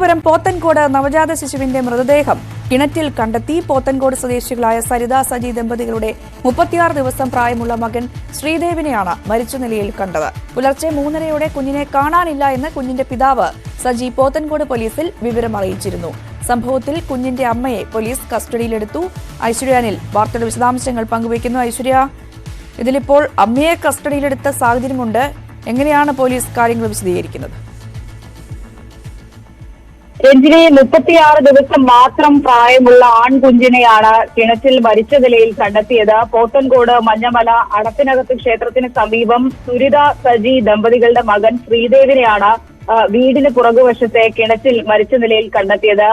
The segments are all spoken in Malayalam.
തിരുവനന്തപുരം പോത്തൻകോട് നവജാത ശിശുവിന്റെ മൃതദേഹം കിണറ്റിൽ കണ്ടെത്തി. പോത്തൻകോട് സ്വദേശികളായ സരിത സജി ദമ്പതികളുടെ 36 ദിവസം പ്രായമുള്ള മകൻ ശ്രീദേവിനെയാണ് മരിച്ച നിലയിൽ കണ്ടത്. പുലർച്ചെ 3:30-ഓടെ കുഞ്ഞിനെ കാണാനില്ല എന്ന് കുഞ്ഞിന്റെ പിതാവ് സജി പോത്തൻകോട് പോലീസിൽ വിവരമറിയിച്ചിരുന്നു. സംഭവത്തിൽ കുഞ്ഞിന്റെ അമ്മയെ പോലീസ് കസ്റ്റഡിയിലെടുത്തു. ഐശ്വര്യാനിൽ വാർത്തയുടെ വിശദാംശങ്ങൾ പങ്കുവയ്ക്കുന്നു. ഐശ്വര്യ, ഇതിലിപ്പോൾ അമ്മയെ കസ്റ്റഡിയിലെടുത്ത സാഹചര്യമുണ്ട്. എങ്ങനെയാണ് പോലീസ് കാര്യങ്ങൾ വിശദീകരിക്കുന്നത്? രഞ്ജിനി, 36 ദിവസം മാത്രം പ്രായമുള്ള ആൺകുഞ്ഞിനെയാണ് കിണറ്റിൽ മരിച്ച നിലയിൽ കണ്ടെത്തിയത്. പോത്തൻകോട് മഞ്ഞമല അടപ്പിനകത്ത് ക്ഷേത്രത്തിന് സമീപം സുരിത സജി ദമ്പതികളുടെ മകൻ ശ്രീദേവിനെയാണ് വീടിന് പുറകുവശത്തെ കിണറ്റിൽ മരിച്ച നിലയിൽ കണ്ടെത്തിയത്.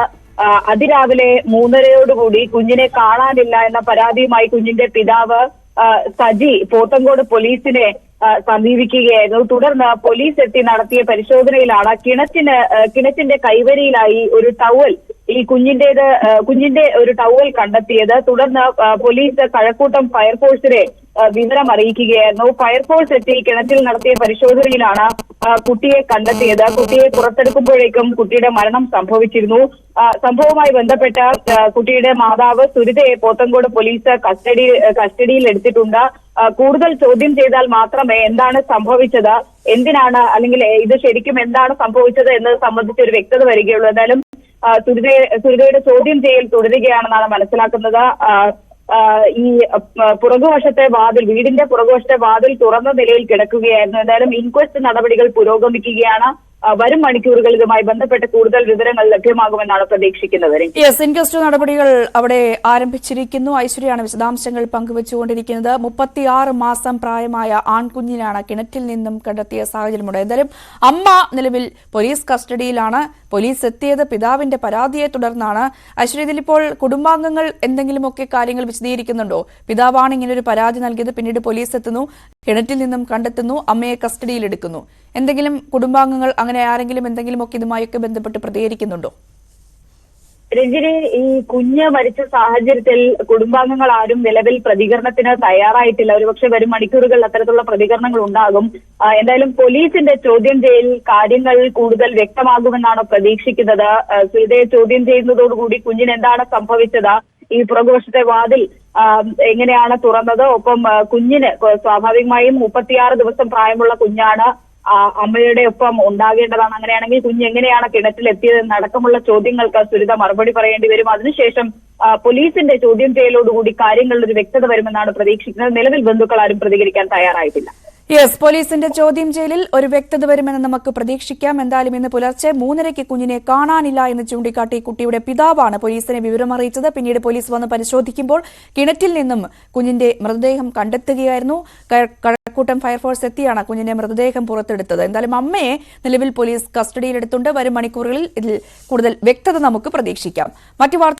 അതിരാവിലെ 3:30-ഓടുകൂടി കുഞ്ഞിനെ കാണാനില്ല എന്ന പരാതിയുമായി കുഞ്ഞിന്റെ പിതാവ് സജി പോത്തൻകോട് പോലീസിനെ സമീപിക്കുകയായിരുന്നു. തുടർന്ന് പോലീസ് എത്തി നടത്തിയ പരിശോധനയിലാണ് കിണറ്റിന്റെ കൈവരിയിലായി ഒരു ടവൽ, ഈ കുഞ്ഞിന്റെ ഒരു ടവൽ കണ്ടെത്തിയത്. തുടർന്ന് പോലീസ് കഴക്കൂട്ടം ഫയർഫോഴ്സിനെ വിവരം അറിയിക്കുകയായിരുന്നു. ഫയർഫോഴ്സ് എത്തി കിണറ്റിൽ നടത്തിയ പരിശോധനയിലാണ് കുട്ടിയെ കണ്ടെത്തിയത്. കുട്ടിയെ പുറത്തെടുക്കുമ്പോഴേക്കും കുട്ടിയുടെ മരണം സംഭവിച്ചിരുന്നു. സംഭവവുമായി ബന്ധപ്പെട്ട കുട്ടിയുടെ മാതാവ് സുരിതയെ പോത്തൻകോട് പോലീസ് കസ്റ്റഡിയിൽ എടുത്തിട്ടുണ്ട്. കൂടുതൽ ചോദ്യം ചെയ്താൽ മാത്രമേ എന്താണ് സംഭവിച്ചത്, എന്തിനാണ്, അല്ലെങ്കിൽ ഇത് ശരിക്കും എന്താണ് സംഭവിച്ചത് എന്നത് സംബന്ധിച്ച് ഒരു വ്യക്തത വരികയുള്ളൂ. എന്തായാലും സുരിതയുടെ ചോദ്യം ചെയ്യൽ തുടരുകയാണെന്നാണ് മനസ്സിലാക്കുന്നത്. ഈ വീടിന്റെ പുറകുവശത്തെ വാതിൽ തുറന്ന നിലയിൽ കിടക്കുകയായിരുന്നു. എന്തായാലും ഇൻക്വസ്റ്റ് നടപടികൾ പുരോഗമിക്കുകയാണ്. വരും മണിക്കൂറുകൾ ഇതുമായി ബന്ധപ്പെട്ട് കൂടുതൽ വിവരങ്ങൾ ലഭ്യമാകുമെന്നാണ് പ്രതീക്ഷിക്കുന്നത്. ഇൻക്വസ്റ്റ് നടപടികൾ അവിടെ ആരംഭിച്ചിരിക്കുന്നു. ഐശ്വര്യാണ് വിശദാംശങ്ങൾ പങ്കുവച്ചുകൊണ്ടിരിക്കുന്നത്. 36 മാസം പ്രായമായ ആൺകുഞ്ഞിനാണ് കിണറ്റിൽ നിന്നും കണ്ടെത്തിയ സാഹചര്യമുണ്ട്. എന്തായാലും അമ്മ നിലവിൽ പോലീസ് കസ്റ്റഡിയിലാണ്. പോലീസ് എത്തിയത് പിതാവിന്റെ പരാതിയെ തുടർന്നാണ്. ഐശ്വര്യ, ഇതിലിപ്പോൾ കുടുംബാംഗങ്ങൾ എന്തെങ്കിലുമൊക്കെ കാര്യങ്ങൾ വിശദീകരിക്കുന്നുണ്ടോ? പിതാവാണ് ഇങ്ങനൊരു പരാതി നൽകിയത്, പിന്നീട് പോലീസ് എത്തുന്നു, കിണറ്റിൽ നിന്നും കണ്ടെത്തുന്നു, അമ്മയെ കസ്റ്റഡിയിലെടുക്കുന്നു. എന്തെങ്കിലും കുടുംബാംഗങ്ങൾ അങ്ങനെ ആരെങ്കിലും എന്തെങ്കിലുമൊക്കെ ഇതുമായൊക്കെ ബന്ധപ്പെട്ട് പ്രതികരിക്കുന്നുണ്ടോ? രഞ്ജിനി, ഈ കുഞ്ഞ് മരിച്ച സാഹചര്യത്തിൽ കുടുംബാംഗങ്ങൾ ആരും നിലവിൽ പ്രതികരണത്തിന് തയ്യാറായിട്ടില്ല. ഒരുപക്ഷെ വരും മണിക്കൂറുകളിൽ അത്തരത്തിലുള്ള പ്രതികരണങ്ങൾ ഉണ്ടാകും. എന്തായാലും പോലീസിന്റെ ചോദ്യം ചെയ്യൽ കാര്യങ്ങൾ കൂടുതൽ വ്യക്തമാകുമെന്നാണ് പ്രതീക്ഷിക്കുന്നത്. സുരിതയെ ചോദ്യം ചെയ്യുന്നതോടുകൂടി കുഞ്ഞിന് എന്താണ് സംഭവിച്ചത്, ഈ പുറകുവശത്തെ വാതിൽ എങ്ങനെയാണ് തുറന്നത്, ഒപ്പം കുഞ്ഞിന് സ്വാഭാവികമായും 36 ദിവസം പ്രായമുള്ള കുഞ്ഞാണ്, അമ്മയുടെ ഒപ്പം ഉണ്ടാകേണ്ടതാണ്. അങ്ങനെയാണെങ്കിൽ കുഞ്ഞ് എങ്ങനെയാണ് കിണറ്റിലെത്തിയതെന്ന് അടക്കമുള്ള ചോദ്യങ്ങൾക്ക് സുരിത മറുപടി പറയേണ്ടി വരും. അതിനുശേഷം പോലീസിന്റെ ചോദ്യം ചെയ്യലോടുകൂടി കാര്യങ്ങളിൽ ഒരു വ്യക്തത വരുമെന്നാണ് പ്രതീക്ഷിക്കുന്നത്. നിലവിൽ ബന്ധുക്കൾ ആരും പ്രതികരിക്കാൻ തയ്യാറായിട്ടില്ല. പോലീസിന്റെ ചോദ്യം ചെയ്യലിൽ ഒരു വ്യക്തത വരുമെന്ന് നമുക്ക് പ്രതീക്ഷിക്കാം. എന്തായാലും ഇന്ന് പുലർച്ചെ 3:30-ക്ക് കുഞ്ഞിനെ കാണാനില്ല എന്ന് ചൂണ്ടിക്കാട്ടി കുട്ടിയുടെ പിതാവാണ് പോലീസിനെ വിവരമറിയിച്ചത്. പിന്നീട് പോലീസ് വന്ന് പരിശോധിക്കുമ്പോൾ കിണറ്റിൽ നിന്നും കുഞ്ഞിന്റെ മൃതദേഹം കണ്ടെത്തുകയായിരുന്നു. കഴക്കൂട്ടം ഫയർഫോഴ്സ് എത്തിയാണ് കുഞ്ഞിന്റെ മൃതദേഹം പുറത്തെടുത്തത്. എന്തായാലും അമ്മയെ നിലവിൽ പോലീസ് കസ്റ്റഡിയിലെടുത്തുണ്ട്. വരും മണിക്കൂറുകളിൽ ഇതിൽ കൂടുതൽ വ്യക്തത നമുക്ക് പ്രതീക്ഷിക്കാം. മറ്റു